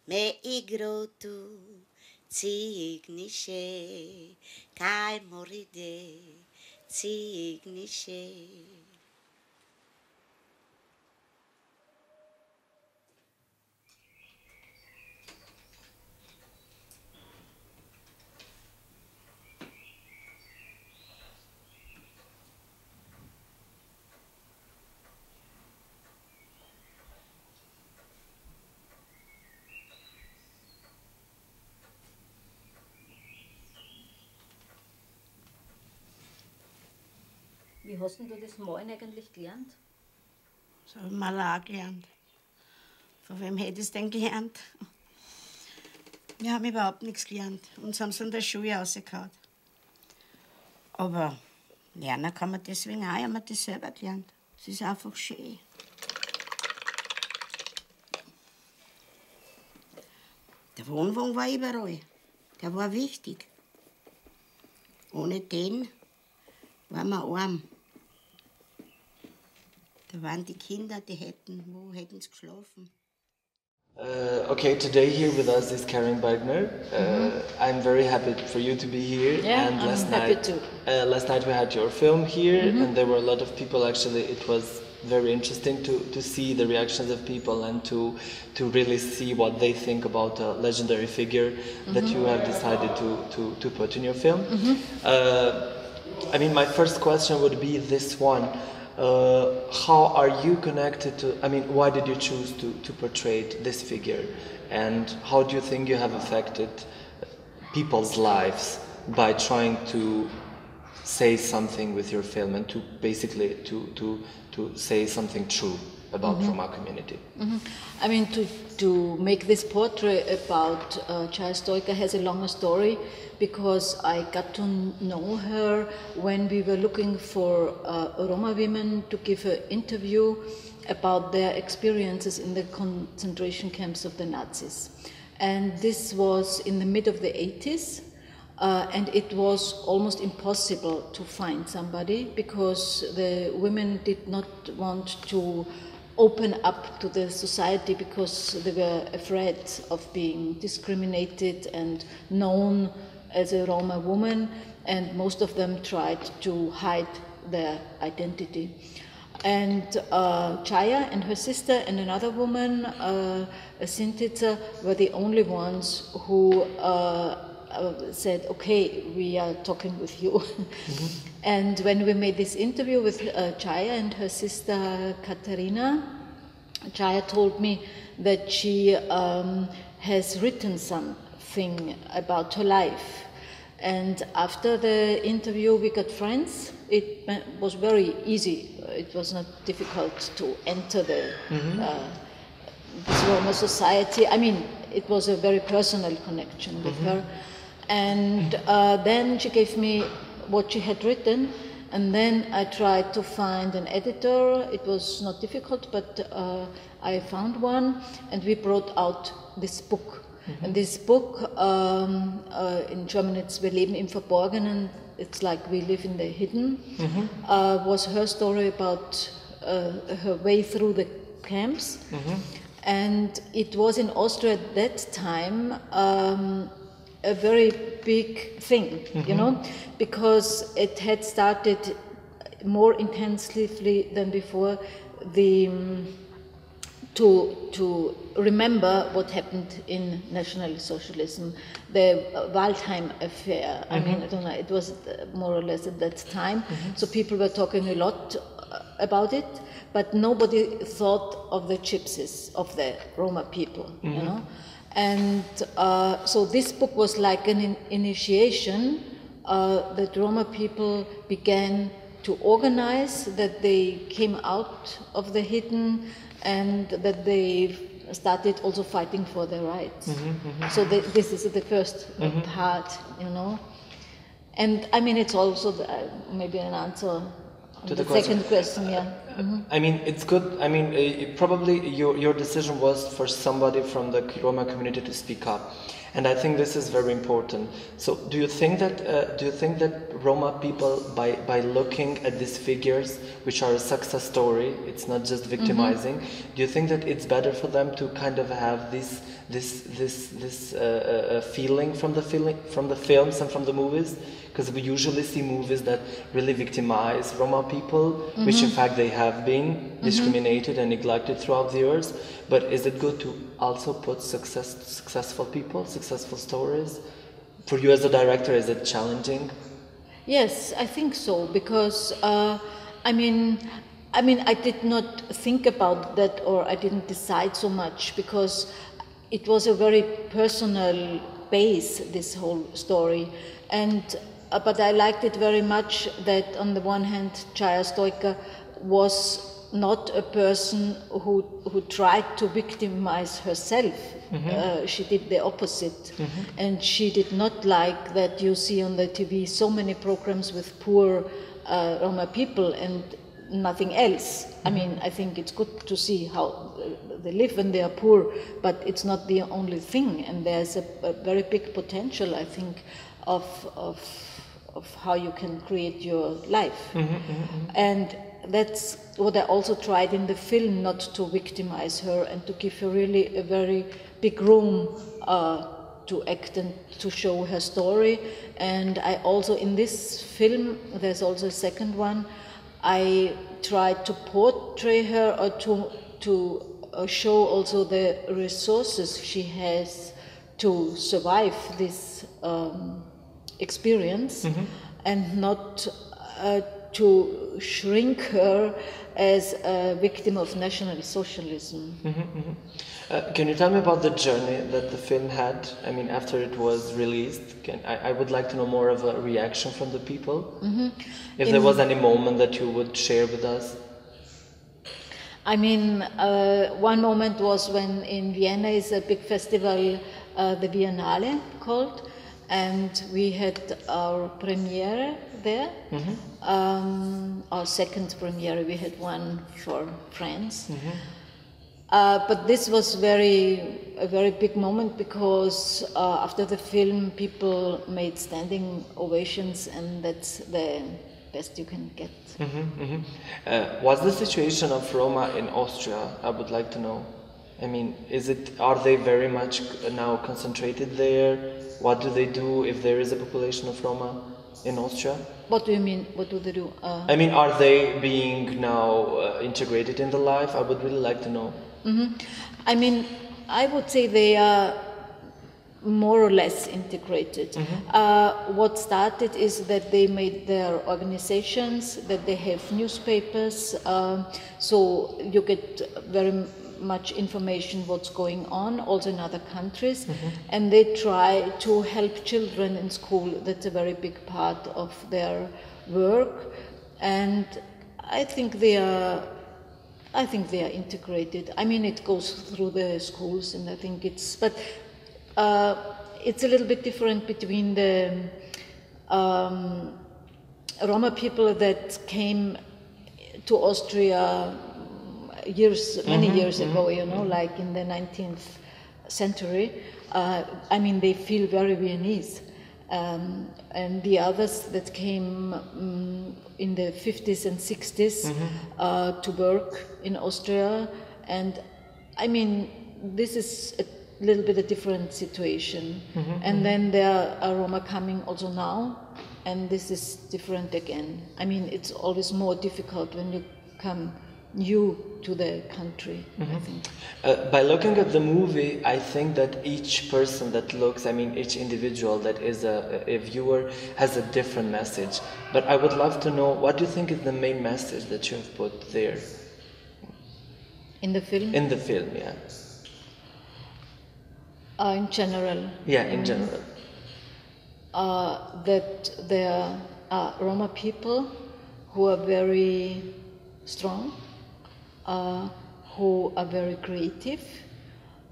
me igrotu zignishe kai moride zignishe. Wie hast du das Malen eigentlich gelernt? Das habe ich mal auch gelernt. Von wem hätte ich es denn gelernt? Wir haben überhaupt nichts gelernt. Uns haben sie in der Schule rausgehauen. Aber lernen kann man deswegen auch, wenn man das selber gelernt. Es ist einfach schön. Der Wohnwagen war überall. Der war wichtig. Ohne den waren wir arm. Da waren die Kinder, wo hätten sie geschlafen? Okay, today here with us is Karin Berger. I'm very happy for you to be here. Yeah, and I'm happy too. Last night we had your film here, and there were a lot of people. Actually, it was very interesting to see the reactions of people and to really see what they think about a legendary figure that you have decided to put in your film. I mean, my first question would be this one. How are you connected to, I mean, why did you choose to portray this figure? And how do you think you have affected people's lives by trying to say something with your film and to basically to say something true about Roma community? I mean, to make this portrait about Chaya Stoica has a longer story, because I got to know her when we were looking for Roma women to give an interview about their experiences in the concentration camps of the Nazis. And this was in the mid of the 80s, and it was almost impossible to find somebody, because the women did not want to open up to the society because they were afraid of being discriminated and known as a Roma woman, and most of them tried to hide their identity. And Chaya and her sister and another woman, Sintica, were the only ones who said, okay, we are talking with you. And when we made this interview with Chaya and her sister Katarina, Chaya told me that she has written something about her life. And after the interview, we got friends. It was very easy. It was not difficult to enter the this Roma society. I mean, it was a very personal connection with her. And then she gave me what she had written, and then I tried to find an editor. It was not difficult, but I found one, and we brought out this book. And this book, in German it's Wir leben im Verborgenen, it's like we live in the hidden, was her story about her way through the camps. And it was in Austria at that time a very big thing, you know, because it had started more intensively than before to remember what happened in National Socialism, the Waldheim affair. I mean, I don't know, it was more or less at that time. So people were talking a lot about it, but nobody thought of the gypsies, of the Roma people, you know. And so this book was like an initiation that Roma people began to organize, that they came out of the hidden, and that they started also fighting for their rights. So this is the first part, you know. And I mean, it's also maybe an answer to the second question, yeah. I mean, it's good. I mean, probably your decision was for somebody from the Roma community to speak up, and I think this is very important. So, do you think that Roma people, by looking at these figures, which are a success story, it's not just victimizing. Do you think that it's better for them to kind of have this feeling from the films and from the movies? Because we usually see movies that really victimize Roma people, which in fact they have been discriminated and neglected throughout the years. But is it good to also put successful people, successful stories? For you as a director, is it challenging? Yes, I think so, because I did not think about that, or I didn't decide so much, because it was a very personal base, this whole story, and but I liked it very much that on the one hand Chaya Stoika was not a person who tried to victimize herself. She did the opposite, and she did not like that you see on the TV so many programs with poor Roma people and nothing else. I mean, I think it's good to see how they live when they are poor, but it's not the only thing, and there's a very big potential, I think, of how you can create your life. And that's what I also tried in the film, not to victimize her and to give her really a very big room to act and to show her story. And I also, in this film, there's also a second one, I tried to portray her, or to show also the resources she has to survive this experience, and not to shrink her as a victim of National Socialism. Can you tell me about the journey that the film had? I mean, after it was released, I would like to know more of a reaction from the people. If there was any moment that you would share with us. I mean, one moment was when in Vienna is a big festival, the Biennale called, and we had our premiere there. Our second premiere, we had one for France. But this was a very big moment, because after the film people made standing ovations, and that's the best you can get. What's the situation of Roma in Austria? I would like to know. I mean, are they very much now concentrated there? What do they do if there is a population of Roma in Austria? What do you mean? What do they do? I mean, are they being now integrated in the life? I would really like to know. I mean, I would say they are more or less integrated. What started is that they made their organizations, that they have newspapers, so you get very much information what's going on also in other countries, and they try to help children in school. That's a very big part of their work, and I think they are integrated. I mean, it goes through the schools, and I think it's a little bit different between the Roma people that came to Austria many years ago, like in the 19th century. I mean, they feel very Viennese. And the others that came in the 50s and 60s to work in Austria. And I mean, this is a little bit a different situation. And then there are Roma coming also now, and this is different again. I mean, it's always more difficult when you come new to the country, I think. By looking at the movie, I think that each person that looks, I mean, each individual that is a viewer has a different message. But I would love to know, what do you think is the main message that you have put there? In the film? In the film, yeah. In general? Yeah, in general. That there are Roma people who are very strong, who are very creative,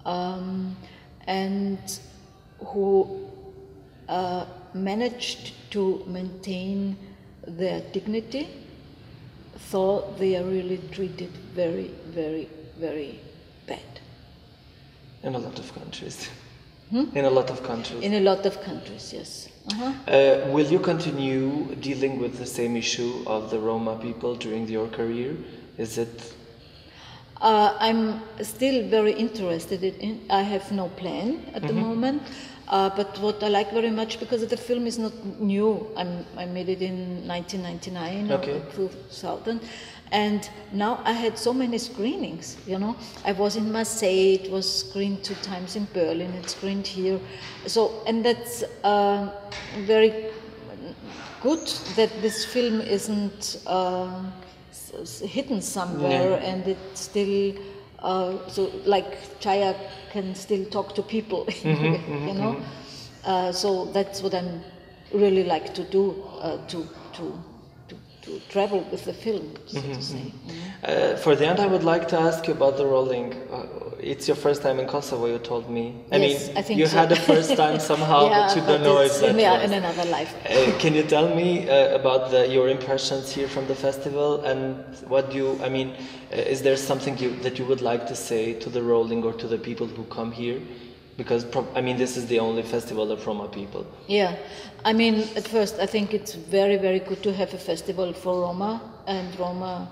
and who managed to maintain their dignity thought they are really treated very, very, very bad. In a lot of countries. In a lot of countries. In a lot of countries, yes. Will you continue dealing with the same issue of the Roma people during your career? Is it? I'm still very interested in. I have no plan at the moment, but what I like very much, because the film is not new. I made it in 1999 Okay. or 2000, and now I had so many screenings. You know, I was in Marseille. It was screened 2 times in Berlin. It's screened here, so and that's very good that this film isn't hidden somewhere, and it's still so like Chaya can still talk to people, you know. So that's what I'm really like to do, to travel with the film, so to say. For the end, I would like to ask you about the rolling. It's your first time in Kosovo, you told me. I Yes, mean, I think you so. had a first time somehow, Yeah, but you don't know it's if that was. in another life. Can you tell me about your impressions here from the festival, and what you? I mean, is there something that you would like to say to the rolling or to the people who come here? Because I mean, this is the only festival of Roma people. Yeah, I mean, at first I think it's very, very good to have a festival for Roma and Roma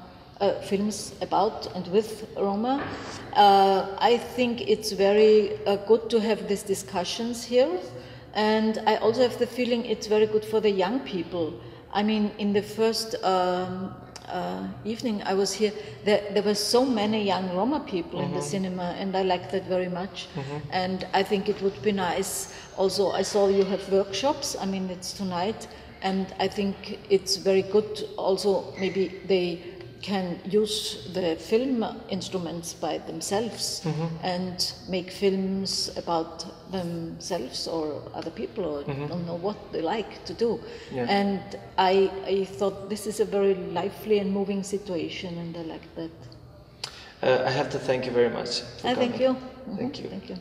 films about and with Roma. I think it's very good to have these discussions here, and I also have the feeling it's very good for the young people. I mean, in the first evening I was here, there were so many young Roma people in the cinema, and I like that very much. And I think it would be nice. Also, I saw you have workshops. I mean, it's tonight, and I think it's very good. Also, maybe they can use the film instruments by themselves and make films about themselves or other people, or don't know what they like to do. Yeah. And I thought this is a very lively and moving situation, and I like that. I have to thank you very much. For I thank coming. you. Thank you. Thank you.